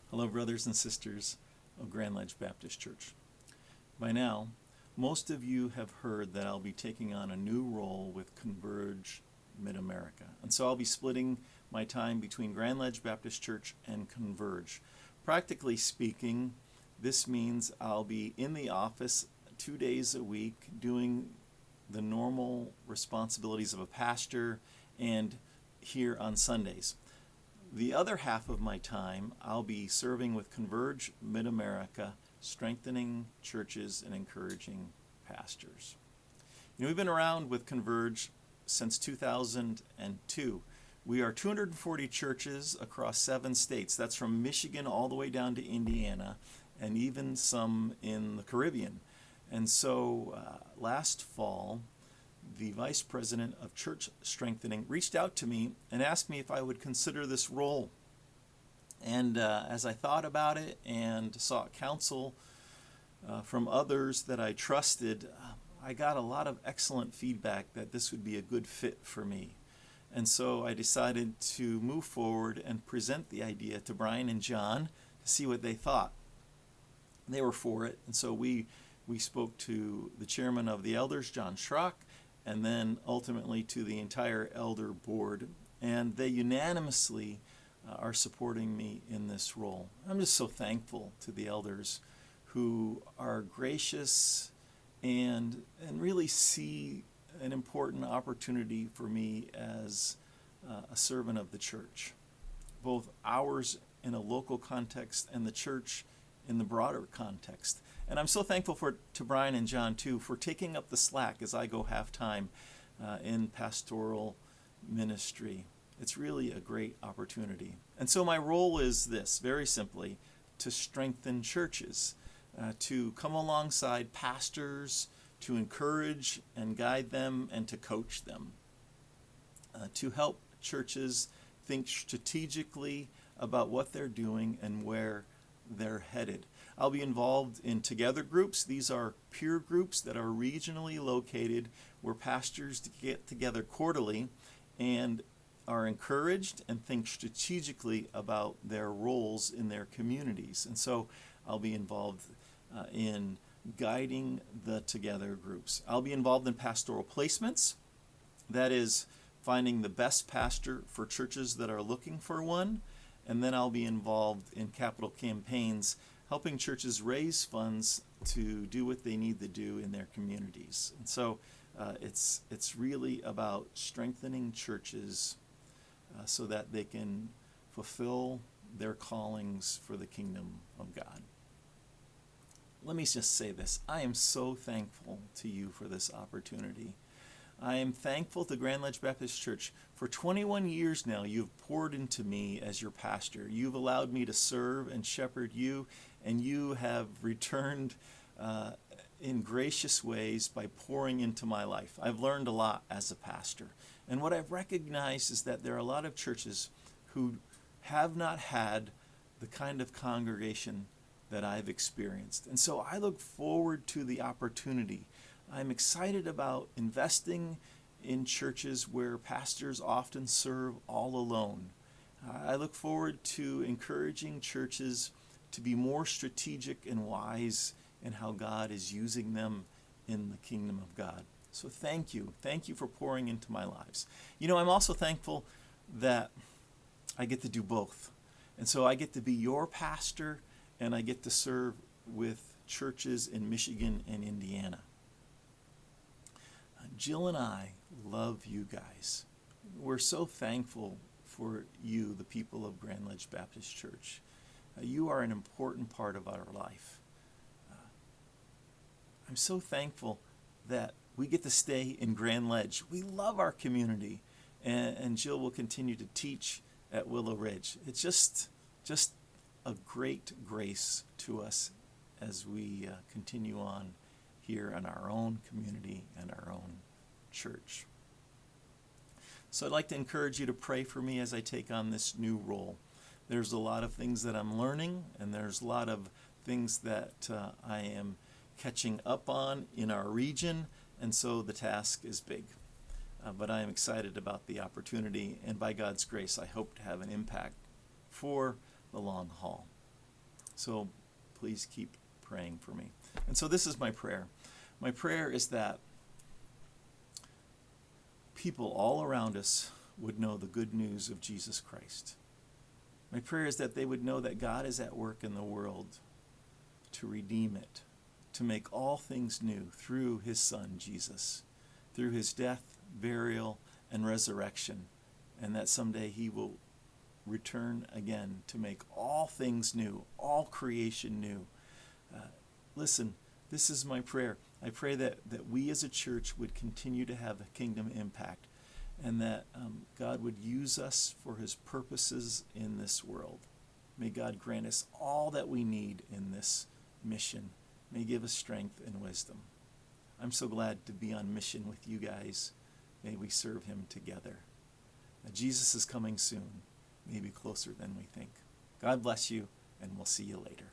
Hello, brothers and sisters of Grand Ledge Baptist Church. By now, most of you have heard that I'll be taking on a new role with Converge MidAmerica. And so I'll be splitting my time between Grand Ledge Baptist Church and Converge. Practically speaking, this means I'll be in the office 2 days a week doing the normal responsibilities of a pastor and here on Sundays. The other half of my time, I'll be serving with Converge MidAmerica, strengthening churches and encouraging pastors. We've been around with Converge since 2002. We are 240 churches across 7 states. That's from Michigan all the way down to Indiana, and even some in the Caribbean. And so last fall, the vice president of church strengthening reached out to me and asked me if I would consider this role. And as I thought about it and sought counsel from others that I trusted, I got a lot of excellent feedback that this would be a good fit for me. And so I decided to move forward and present the idea to Brian and John to see what they thought. They were for it, and so we spoke to the chairman of the elders, John Schrock, and then ultimately to the entire elder board, and they unanimously are supporting me in this role. I'm just so thankful to the elders who are gracious and really see an important opportunity for me as a servant of the church, both ours in a local context and the church in the broader context. And I'm so thankful to Brian and John, too, for taking up the slack as I go half-time in pastoral ministry. It's really a great opportunity. And so my role is this, very simply, to strengthen churches, to come alongside pastors, to encourage and guide them, and to coach them, to help churches think strategically about what they're doing and where they're headed. I'll be involved in together groups. These are peer groups that are regionally located where pastors get together quarterly and are encouraged and think strategically about their roles in their communities. And so I'll be involved in guiding the together groups. I'll be involved in pastoral placements. That is finding the best pastor for churches that are looking for one. And then I'll be involved in capital campaigns, helping churches raise funds to do what they need to do in their communities. And so it's really about strengthening churches so that they can fulfill their callings for the kingdom of God. Let me just say this. I am so thankful to you for this opportunity. I am thankful to Grand Ledge Baptist Church. For 21 years now, you've poured into me as your pastor. You've allowed me to serve and shepherd you, and you have returned in gracious ways by pouring into my life. I've learned a lot as a pastor. And what I've recognized is that there are a lot of churches who have not had the kind of congregation that I've experienced. And so I look forward to the opportunity. I'm excited about investing in churches where pastors often serve all alone. I look forward to encouraging churches to be more strategic and wise in how God is using them in the kingdom of God. So thank you. Thank you for pouring into my lives. I'm also thankful that I get to do both. And so I get to be your pastor and I get to serve with churches in Michigan and Indiana. Jill and I love you guys. We're so thankful for you, the people of Grand Ledge Baptist Church. You are an important part of our life. I'm so thankful that we get to stay in Grand Ledge. We love our community, and Jill will continue to teach at Willow Ridge. It's just a great grace to us as we continue on here in our own community and our own church. So I'd like to encourage you to pray for me as I take on this new role. There's a lot of things that I'm learning, and there's a lot of things that I am catching up on in our region, and so the task is big. But I am excited about the opportunity, and by God's grace, I hope to have an impact for the long haul. So please keep praying for me. And so this is my prayer. My prayer is that people all around us would know the good news of Jesus Christ. My prayer is that they would know that God is at work in the world to redeem it, to make all things new through his Son, Jesus, through his death, burial, and resurrection, and that someday he will return again to make all things new, all creation new. Listen, this is my prayer. I pray that we as a church would continue to have a kingdom impact, and that God would use us for his purposes in this world. May God grant us all that we need in this mission. May he give us strength and wisdom. I'm so glad to be on mission with you guys. May we serve him together. Jesus is coming soon, maybe closer than we think. God bless you, and we'll see you later.